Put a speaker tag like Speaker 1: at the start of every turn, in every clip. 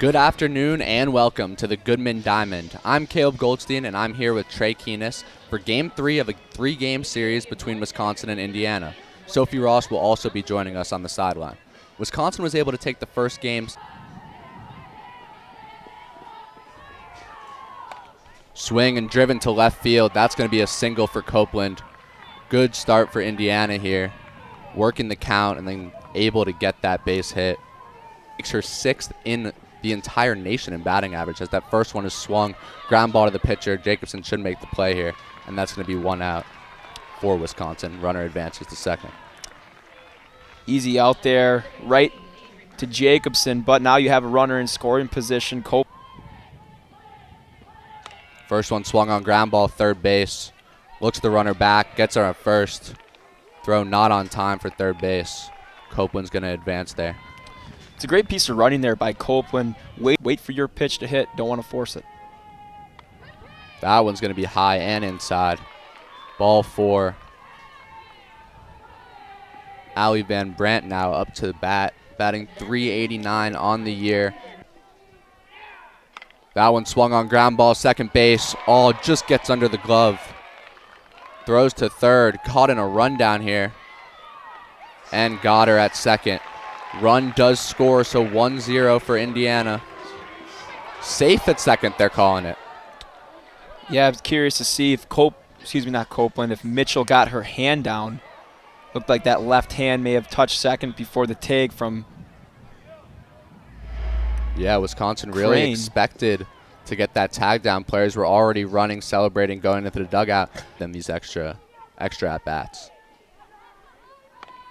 Speaker 1: Good afternoon and welcome to the Goodman Diamond. I'm Caleb Goldstein and I'm here with Trey Keenis for Game 3 of a 3-game series between Wisconsin and Indiana. Sophie Ross will also be joining us on the sideline. Wisconsin was able to take the first game. Swing and driven to left field. That's going to be a single for Copeland. Good start for Indiana here. Working the count and then able to get that base hit. Makes her 6th in the entire nation in batting average as that first one is swung. Ground ball to the pitcher. Jacobson should make the play here, and that's going to be 1 out for Wisconsin. Runner advances to second.
Speaker 2: Easy out there, right to Jacobson, but now you have a runner in scoring position.
Speaker 1: First one swung on ground ball, third base. Looks the runner back, gets her at first. Throw not on time for third base. Copeland's going to advance there.
Speaker 2: It's a great piece of running there by Copeland. Wait for your pitch to hit. Don't want to force it.
Speaker 1: That one's going to be high and inside. Ball 4. Allie Van Brandt now up to the bat, batting .389 on the year. That one swung on ground ball, second base. All just gets under the glove. Throws to third, caught in a rundown here. And got her at second. Run does score, so 1-0 for Indiana. Safe at second, they're calling it.
Speaker 2: Yeah, I was curious to see if if Mitchell got her hand down. Looked like that left hand may have touched second before the tag from
Speaker 1: Yeah, Wisconsin really
Speaker 2: Crane.
Speaker 1: expected to get that tag down. Players were already running, celebrating, going into the dugout. Then these extra at-bats.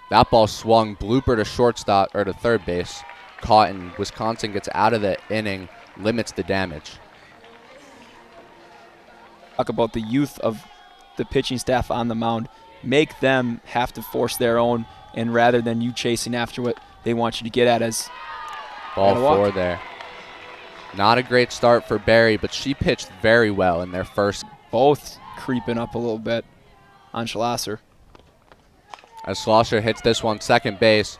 Speaker 1: That ball swung, blooper to shortstop or to third base. Caught, and Wisconsin gets out of the inning, limits the damage.
Speaker 2: Talk about the youth of the pitching staff on the mound. Make them have to force their own, and rather than you chasing after what they want you to get at as
Speaker 1: Ball 4 there. Not a great start for Barry, but she pitched very well in their first.
Speaker 2: Both creeping up a little bit on Schlosser.
Speaker 1: As Schlosser hits this one, second base.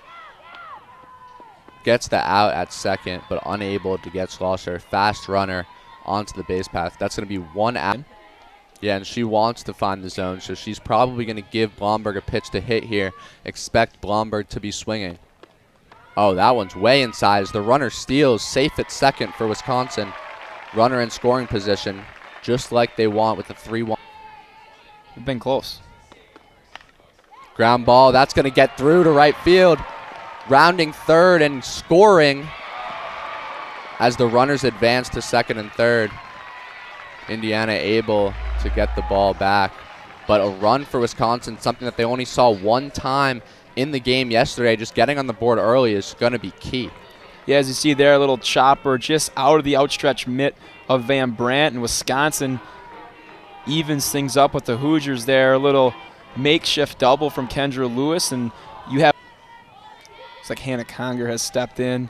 Speaker 1: Gets the out at second, but unable to get Schlosser. Fast runner onto the base path. That's going to be 1 out. Yeah, and she wants to find the zone, so she's probably going to give Blomberg a pitch to hit here. Expect Blomberg to be swinging. Oh, that one's way inside as the runner steals. Safe at second for Wisconsin. Runner in scoring position, just like they want with the 3-1.
Speaker 2: We've been close.
Speaker 1: Ground ball, that's going to get through to right field. Rounding third and scoring as the runners advance to second and third. Indiana able to get the ball back. But a run for Wisconsin, something that they only saw one time in the game yesterday. Just getting on the board early is going to be key.
Speaker 2: Yeah, as you see there, a little chopper just out of the outstretched mitt of Van Brandt, and Wisconsin evens things up with the Hoosiers there. A little makeshift double from Kendra Lewis, and you have looks like Hannah Conger has stepped in,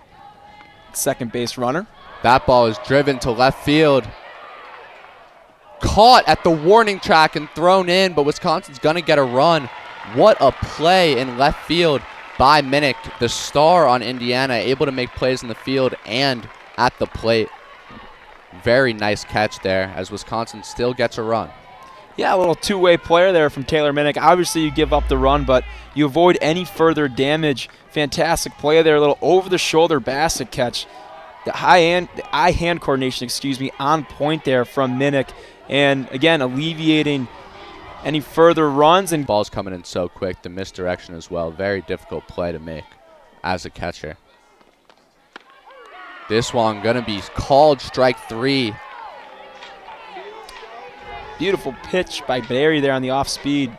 Speaker 2: second base runner.
Speaker 1: That ball is driven to left field. Caught at the warning track and thrown in, but Wisconsin's going to get a run. What a play in left field by Minnick, the star on Indiana, able to make plays in the field and at the plate. Very nice catch there as Wisconsin still gets a run.
Speaker 2: Yeah, a little two-way player there from Taylor Minnick. Obviously, you give up the run, but you avoid any further damage. Fantastic play there, a little over-the-shoulder basket catch. The eye-hand coordination, on point there from Minnick. And, again, alleviating any further runs. And
Speaker 1: ball's coming in so quick, the misdirection as well. Very difficult play to make as a catcher. This one going to be called strike 3.
Speaker 2: Beautiful pitch by Barry there on the off speed.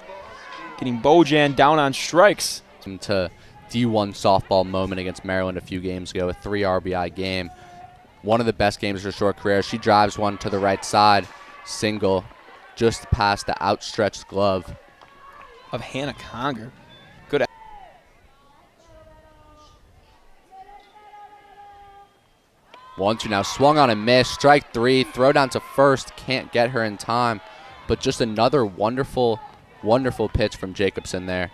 Speaker 2: Getting Bojan down on strikes.
Speaker 1: To D1 softball moment against Maryland a few games ago, a 3 RBI game. One of the best games of her short career. She drives one to the right side. Single just past the outstretched glove
Speaker 2: of Hannah Conger. Good.
Speaker 1: One-two now swung on a miss. Strike 3. Throw down to first. Can't get her in time. But just another wonderful, wonderful pitch from Jacobson there.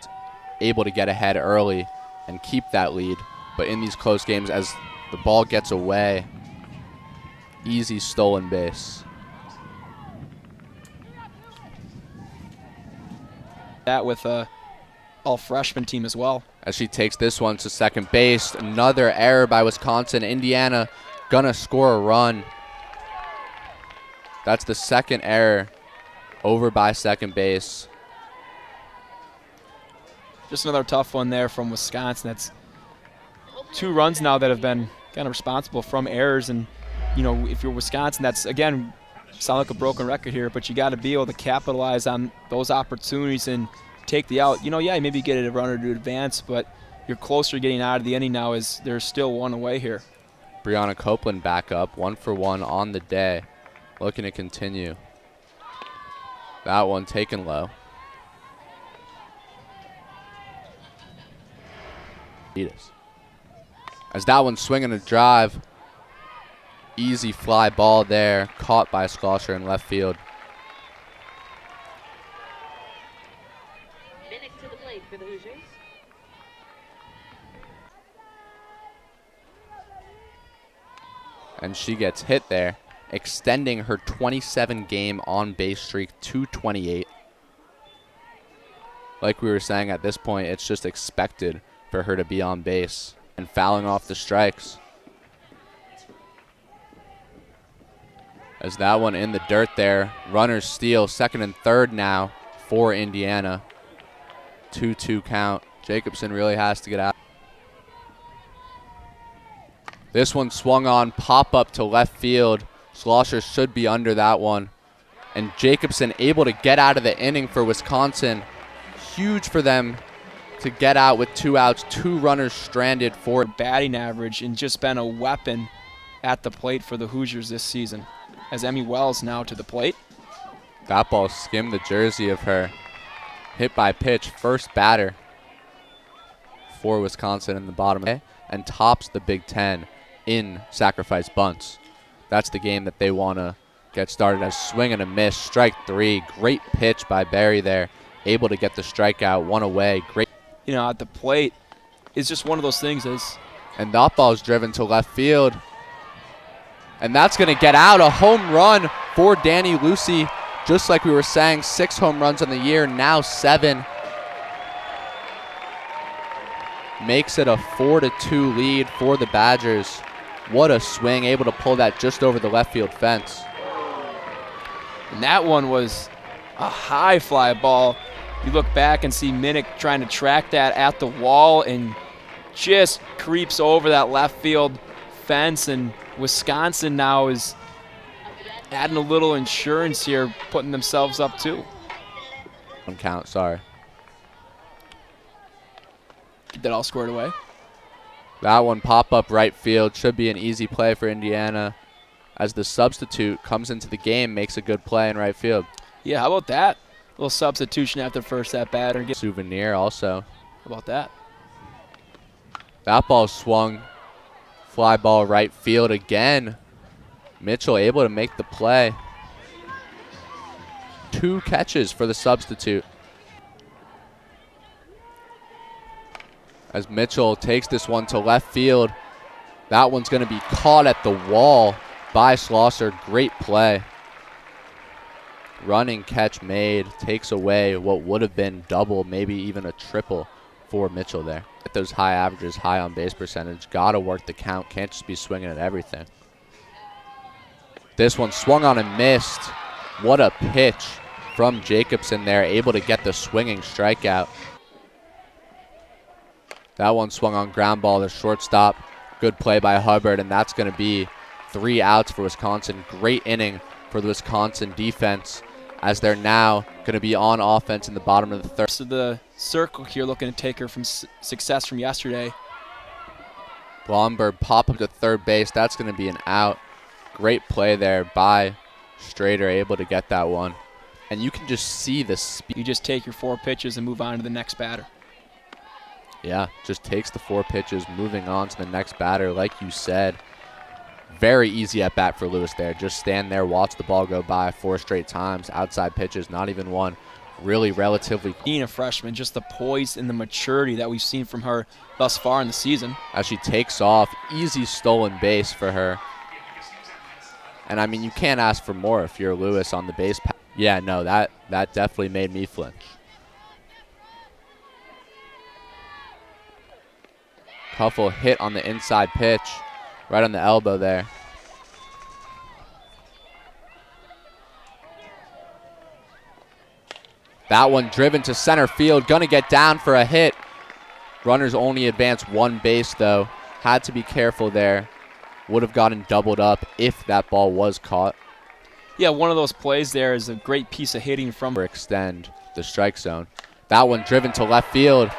Speaker 1: Able to get ahead early and keep that lead. But in these close games, as the ball gets away Easy stolen base.
Speaker 2: That with a all-freshman team as well.
Speaker 1: As she takes this one to second base. Another error by Wisconsin. Indiana gonna score a run. That's the second error over by second base.
Speaker 2: Just another tough one there from Wisconsin. That's 2 runs now that have been kind of responsible from errors. And, you know, if you're Wisconsin, that's, again, sound like a broken record here, but you got to be able to capitalize on those opportunities and take the out. You know, yeah, maybe get a runner to advance, but you're closer to getting out of the inning now as there's still 1 away here.
Speaker 1: Brianna Copeland back up, 1 for 1 on the day. Looking to continue. That one taken low. As that one's swinging a drive. Easy fly ball there. Caught by Schlosser in left field.
Speaker 3: Minnick to the plate for the Hoosiers.
Speaker 1: And she gets hit there, extending her 27-game on-base streak to 28. Like we were saying, at this point, it's just expected for her to be on base and fouling off the strikes. As that one in the dirt there, runners steal, second and third now for Indiana. 2-2 count. Jacobson really has to get out. This one swung on, pop up to left field. Schlosser should be under that one. And Jacobson able to get out of the inning for Wisconsin. Huge for them to get out with 2 outs, 2 runners stranded for
Speaker 2: batting average and just been a weapon at the plate for the Hoosiers this season. As Emmy Wells now to the plate.
Speaker 1: That ball skimmed the jersey of her. Hit by pitch, first batter for Wisconsin in the bottom and tops the Big Ten in sacrifice bunts. That's the game that they want to get started as swing and a miss. Strike 3. Great pitch by Barry there. Able to get the strikeout, 1 away. Great.
Speaker 2: You know, at the plate, it's just one of those things.
Speaker 1: And that ball's driven to left field. And that's going to get out. A home run for Danny Lucy. Just like we were saying, 6 home runs on the year, now 7. Makes it a 4-2 lead for the Badgers. What a swing, able to pull that just over the left field fence.
Speaker 2: And that one was a high fly ball. You look back and see Minnick trying to track that at the wall and just creeps over that left field fence. And Wisconsin now is adding a little insurance here, putting themselves up too.
Speaker 1: One count, sorry.
Speaker 2: Get that all squared away.
Speaker 1: That one pop up right field. Should be an easy play for Indiana as the substitute comes into the game, makes a good play in right field.
Speaker 2: Yeah, how about that? A little substitution after first at bat. Or
Speaker 1: Souvenir also.
Speaker 2: How about that?
Speaker 1: That ball swung. Fly ball right field again. Mitchell able to make the play. 2 catches for the substitute. As Mitchell takes this one to left field. That one's going to be caught at the wall by Schlosser. Great play. Running catch made. Takes away what would have been double, maybe even a triple for Mitchell there. At those high averages, high on base percentage. Got to work the count. Can't just be swinging at everything. This one swung on and missed. What a pitch from Jacobson there. Able to get the swinging strikeout. That one swung on ground ball to shortstop. Good play by Hubbard, and that's going to be 3 outs for Wisconsin. Great inning for the Wisconsin defense as they're now going to be on offense in the bottom of the third.
Speaker 2: So the circle here looking to take her from success from yesterday.
Speaker 1: Blomberg pop up to third base. That's going to be an out. Great play there by Strader, able to get that one. And you can just see the speed.
Speaker 2: You just take your 4 pitches and move on to the next batter.
Speaker 1: Yeah, just takes the 4 pitches, moving on to the next batter. Like you said, very easy at bat for Lewis there. Just stand there, watch the ball go by 4 straight times. Outside pitches, not even one. Really relatively.
Speaker 2: Being a freshman, just the poise and the maturity that we've seen from her thus far in the season.
Speaker 1: As she takes off, easy stolen base for her. And I mean, you can't ask for more if you're Lewis on the base path. Yeah, no, that definitely made me flinch. Kuffel hit on the inside pitch, right on the elbow there. That one driven to center field, gonna get down for a hit. Runners only advance one base though. Had to be careful there. Would have gotten doubled up if that ball was caught.
Speaker 2: Yeah, one of those plays there is a great piece of hitting from.
Speaker 1: Extend the strike zone. That one driven to left field.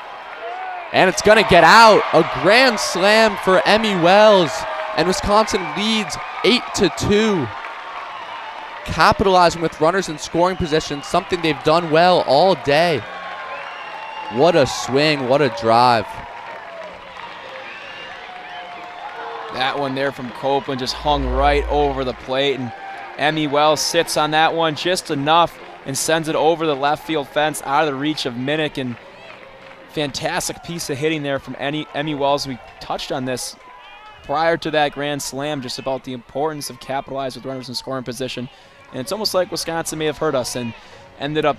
Speaker 1: And it's gonna get out. A grand slam for Emmy Wells. And Wisconsin leads 8-2. Capitalizing with runners in scoring position, something they've done well all day. What a swing, what a drive.
Speaker 2: That one there from Copeland just hung right over the plate, and Emmy Wells sits on that one just enough and sends it over the left field fence out of the reach of Minnick. And fantastic piece of hitting there from Emmy Wells. We touched on this prior to that grand slam, just about the importance of capitalizing with runners in scoring position. And it's almost like Wisconsin may have heard us and ended up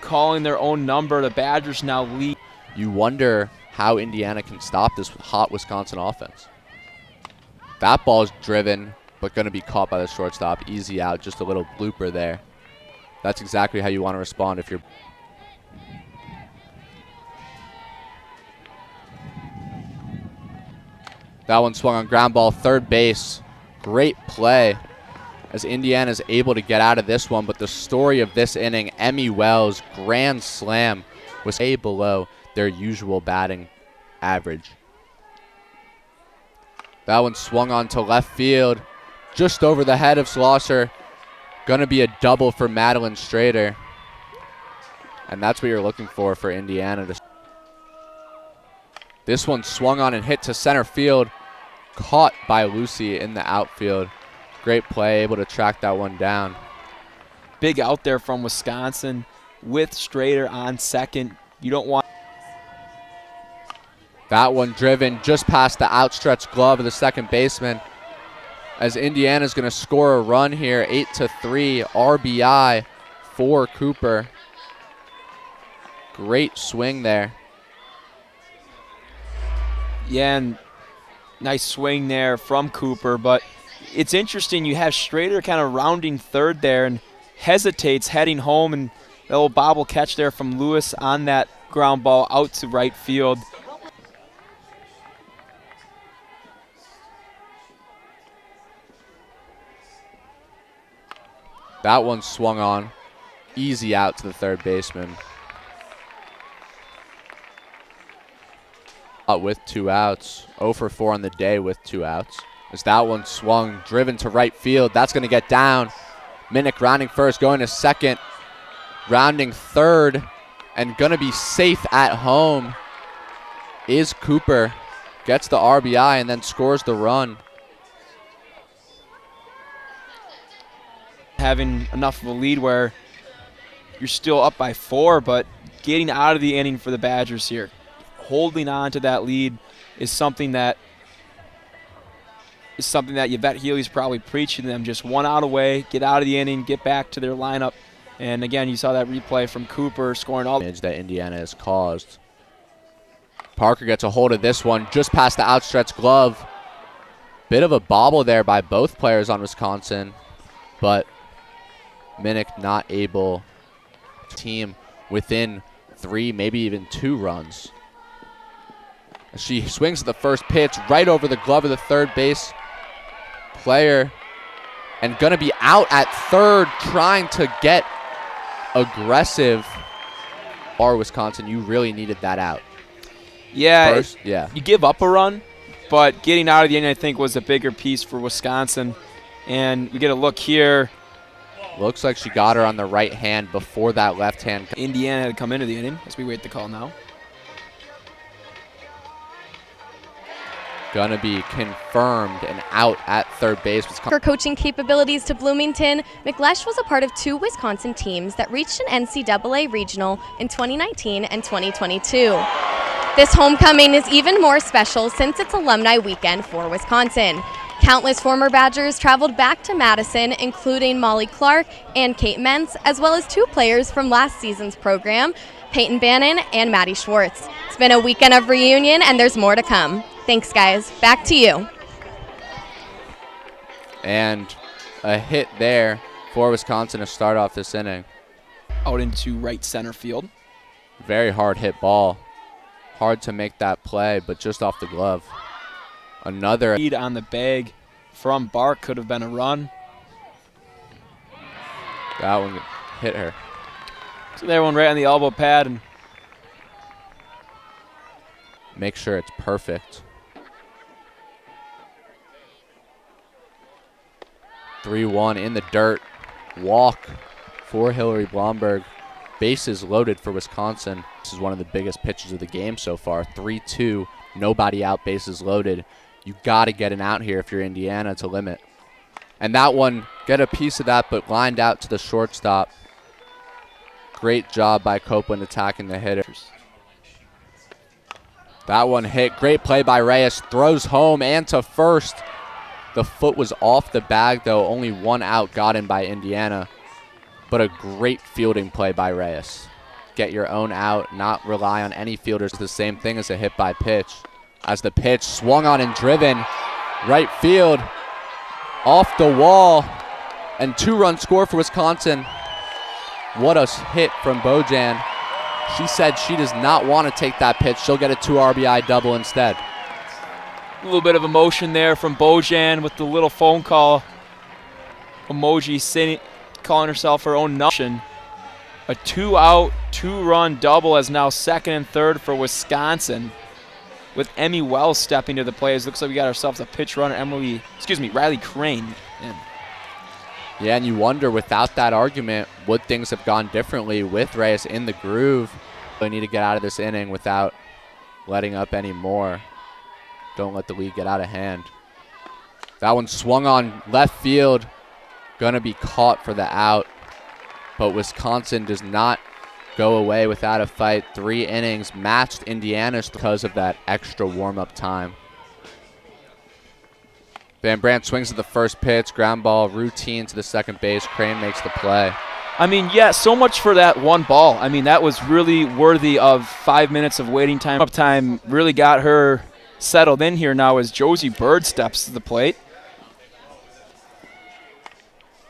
Speaker 2: calling their own number. The Badgers now lead.
Speaker 1: You wonder how Indiana can stop this hot Wisconsin offense. That ball is driven, but going to be caught by the shortstop. Easy out, just a little blooper there. That's exactly how you want to respond if you're... That one swung on ground ball, third base. Great play as Indiana is able to get out of this one. But the story of this inning, Emmy Wells, grand slam, was way below their usual batting average. That one swung on to left field, just over the head of Schlosser. Gonna be a double for Madeline Strader. And that's what you're looking for Indiana. This one swung on and hit to center field. Caught by Lucy in the outfield. Great play, able to track that one down.
Speaker 2: Big out there from Wisconsin with Strader on second. You don't want...
Speaker 1: That one driven just past the outstretched glove of the second baseman. As Indiana's going to score a run here, 8-3, RBI for Cooper. Great swing there.
Speaker 2: Yeah, and nice swing there from Cooper, but it's interesting. You have Strader kind of rounding third there and hesitates heading home, and a little bobble catch there from Lewis on that ground ball out to right field.
Speaker 1: That one swung on. Easy out to the third baseman. With 2 outs. 0 for 4 on the day with 2 outs. As that one swung, driven to right field. That's going to get down. Minnick rounding first, going to second. Rounding third. And going to be safe at home is Cooper. Gets the RBI and then scores the run.
Speaker 2: Having enough of a lead where you're still up by 4, but getting out of the inning for the Badgers here. Holding on to that lead is something that Yvette Healy's probably preaching to them. Just 1 out away, get out of the inning, get back to their lineup. And again, you saw that replay from Cooper scoring all the
Speaker 1: damage that Indiana has caused. Parker gets a hold of this one just past the outstretched glove. Bit of a bobble there by both players on Wisconsin, but Minnick not able to team within 3, maybe even 2 runs. She swings at the first pitch right over the glove of the third base player and going to be out at third trying to get aggressive. Wisconsin, you really needed that out.
Speaker 2: Yeah,
Speaker 1: first, yeah.
Speaker 2: You give up a run, but getting out of the inning I think was a bigger piece for Wisconsin. And we get a look here.
Speaker 1: Looks like she got her on the right hand before that left hand.
Speaker 2: Indiana had come into the inning as we wait the call now.
Speaker 1: Gonna be confirmed and out at third base.
Speaker 3: For coaching capabilities to Bloomington, McLesh was a part of 2 Wisconsin teams that reached an NCAA regional in 2019 and 2022. This homecoming is even more special since it's alumni weekend for Wisconsin. Countless former Badgers traveled back to Madison, including Molly Clark and Kate Mentz, as well as 2 players from last season's program, Peyton Bannon and Maddie Schwartz. It's been a weekend of reunion, and there's more to come. Thanks, guys. Back to you.
Speaker 1: And a hit there for Wisconsin to start off this inning.
Speaker 2: Out into right center field.
Speaker 1: Very hard hit ball. Hard to make that play, but just off the glove. Another
Speaker 2: lead on the bag from Bark could have been a run.
Speaker 1: That one hit her.
Speaker 2: So that one right on the elbow pad and
Speaker 1: make sure it's perfect. 3-1 in the dirt. Walk for Hillary Blomberg. Bases loaded for Wisconsin. This is one of the biggest pitches of the game so far. 3-2, nobody out, bases loaded. You got to get an out here if you're Indiana to limit. And that one, get a piece of that, but lined out to the shortstop. Great job by Copeland attacking the hitters. That one hit. Great play by Reyes. Throws home and to first. The foot was off the bag, though. Only 1 out got in by Indiana. But a great fielding play by Reyes. Get your own out, not rely on any fielders. The same thing as a hit by pitch. As the pitch swung on and driven, right field, off the wall, and 2-run score for Wisconsin. What a hit from Bojan. She said she does not want to take that pitch. She'll get a 2 RBI double instead.
Speaker 2: a little bit of emotion there from Bojan with the little phone call emoji saying, calling herself her own nation. A 2-out, 2-run double as now second and third for Wisconsin. With Emmy Wells stepping to the plate, looks like we got ourselves a pitch runner, Riley Crane in.
Speaker 1: Yeah, and you wonder, without that argument, would things have gone differently with Reyes in the groove? They need to get out of this inning without letting up any more. Don't let the lead get out of hand. That one swung on left field. Going to be caught for the out. But Wisconsin does not go away without a fight. 3 innings, matched Indiana's because of that extra warm-up time. Van Brandt swings at the first pitch, ground ball, routine to the second base. Crane makes the play.
Speaker 2: I mean, yeah, so much for that one ball. I mean, that was really worthy of 5 minutes of waiting time. Up time really got her settled in here now as Josie Bird steps to the plate.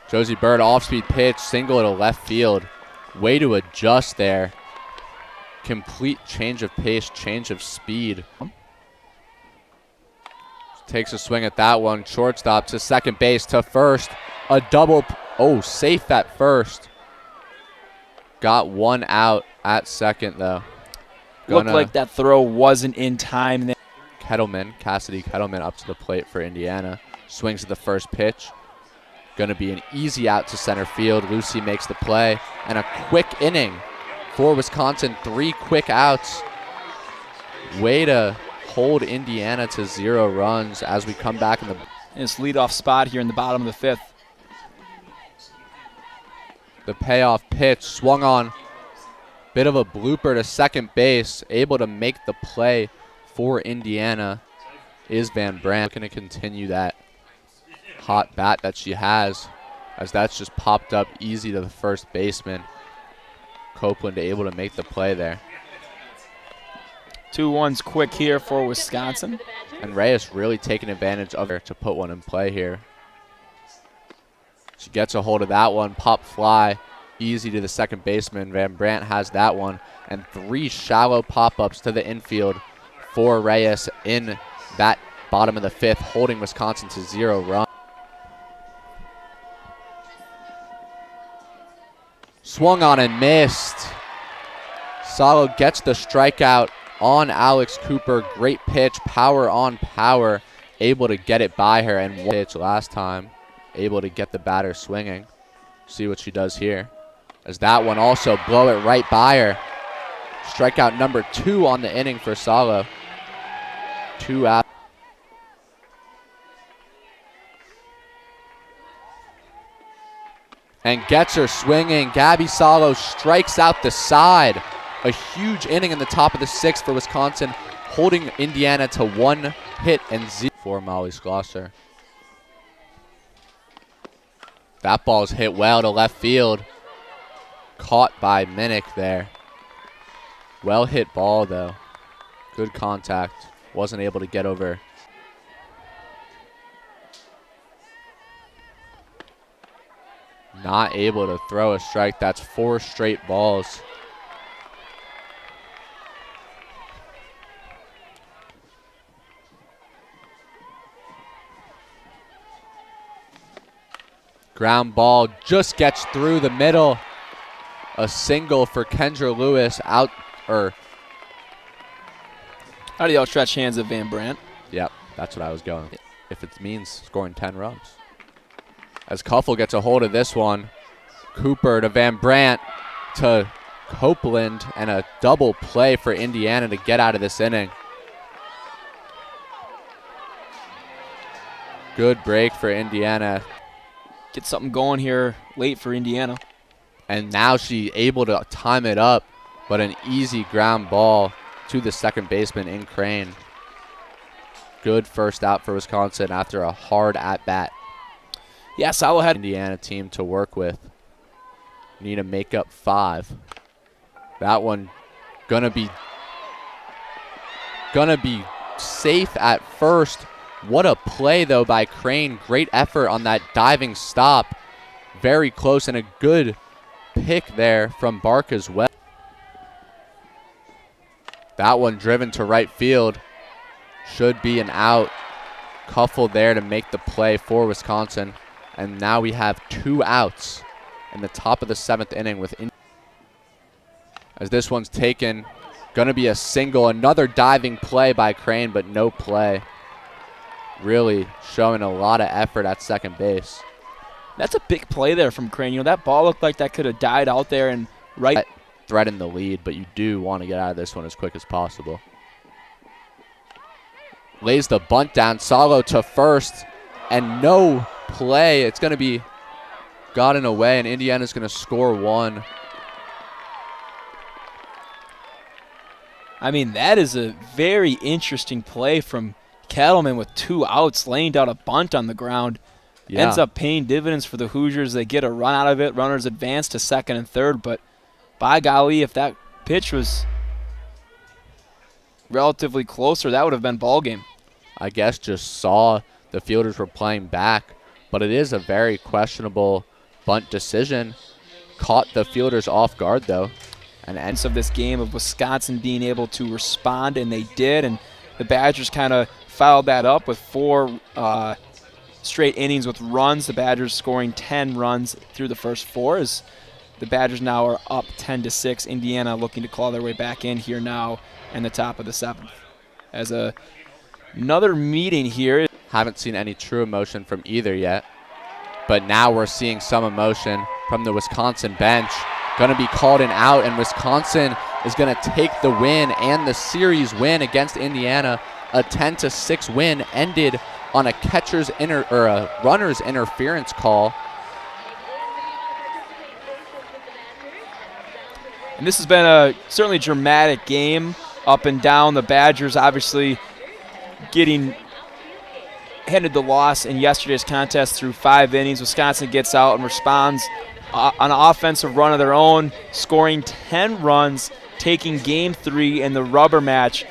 Speaker 1: Josie Bird, off-speed pitch, single to left field. Way to adjust there. Complete change of pace, change of speed. Takes a swing at that one. Shortstop to second base to first. A double. Oh, safe at first. Got 1 out at second, though.
Speaker 2: Looked like that throw wasn't in time there.
Speaker 1: Cassidy Kettleman up to the plate for Indiana. Swings at the first pitch. Going to be an easy out to center field. Lucy makes the play. And a quick inning for Wisconsin. 3 quick outs. Way to hold Indiana to 0 runs as we come back in
Speaker 2: this leadoff spot here in the bottom of the 5th.
Speaker 1: The payoff pitch swung on. Bit of a blooper to second base. Able to make the play for Indiana is Van Brandt. Looking to continue that hot bat that she has, as that's just popped up easy to the first baseman. Copeland able to make the play there.
Speaker 2: 2-1's quick here for Wisconsin.
Speaker 1: And Reyes really taking advantage of her to put one in play here. She gets a hold of that one, pop fly, easy to the second baseman. Van Brandt has that one, and 3 shallow pop-ups to the infield for Reyes in that bottom of the 5th, holding Wisconsin to 0 runs. Swung on and missed. Salo gets the strikeout on Alex Cooper. Great pitch, power on power. Able to get it by her, and one pitch last time. Able to get the batter swinging. See what she does here. As that one also blow it right by her. Strikeout number 2 on the inning for Salo. 2 out. And gets her swinging. Gabby Salo strikes out the side. A huge inning in the top of the 6th for Wisconsin, holding Indiana to 1 hit and 0 for Molly Schlosser. That ball's hit well to left field. Caught by Minnick there. Well hit ball though. Good contact. Wasn't able to get over. Not able to throw a strike. That's 4 straight balls. Ground ball just gets through the middle. A single for Kendra Lewis out, or
Speaker 2: Out of the outstretched hands of Van Brandt.
Speaker 1: yep, that's what I was going. If it means scoring 10 runs. As Kuffel gets a hold of this one, Cooper to Van Brandt to Copeland, and a double play for Indiana to get out of this inning. Good break for Indiana.
Speaker 2: Get something going here late for Indiana.
Speaker 1: And now she able to time it up, but an easy ground ball to the second baseman in Crane. Good first out for Wisconsin after a hard at-bat.
Speaker 2: Yeah, Salo had
Speaker 1: Indiana team to work with. Need to make up 5. That one gonna be safe at first. What a play though by Crane. Great effort on that diving stop. Very close, and a good pick there from Bark as well. That one driven to right field. Should be an out. Kuffel there to make the play for Wisconsin. And now we have 2 outs in the top of the 7th inning with as this one's taken. Gonna be a single. Another diving play by Crane, but no play. Really showing a lot of effort at second base.
Speaker 2: That's a big play there from Crane. You know, that ball looked like that could have died out there and right.
Speaker 1: Threaten the lead, but you do want to get out of this one as quick as possible. Lays the bunt down. Salo to first, and no play. It's going to be gotten away, and Indiana's going to score 1.
Speaker 2: I mean, that is a very interesting play from Kettleman with 2 outs, laying down a bunt on the ground.
Speaker 1: Yeah.
Speaker 2: Ends up paying dividends for the Hoosiers. They get a run out of it. Runners advance to second and third, but by golly, if that pitch was relatively closer, that would have been ball game.
Speaker 1: I guess just saw the fielders were playing back, but it is a very questionable bunt decision. Caught the fielders off guard though. And ends
Speaker 2: Of this game of Wisconsin being able to respond, and they did, and the Badgers kind of followed that up with 4 straight innings with runs. The Badgers scoring 10 runs through the first 4 as the Badgers now are up 10-6. Indiana looking to claw their way back in here now in the top of the 7th. As another meeting here.
Speaker 1: haven't seen any true emotion from either yet, but now we're seeing some emotion from the Wisconsin bench. Going to be called an out, and Wisconsin is going to take the win and the series win against Indiana. A 10-6 win ended on a runner's interference call.
Speaker 2: And this has been a certainly dramatic game up and down. The Badgers obviously getting handed the loss in yesterday's contest through 5 innings. Wisconsin gets out and responds on an offensive run of their own, scoring 10 runs, taking Game 3 in the rubber match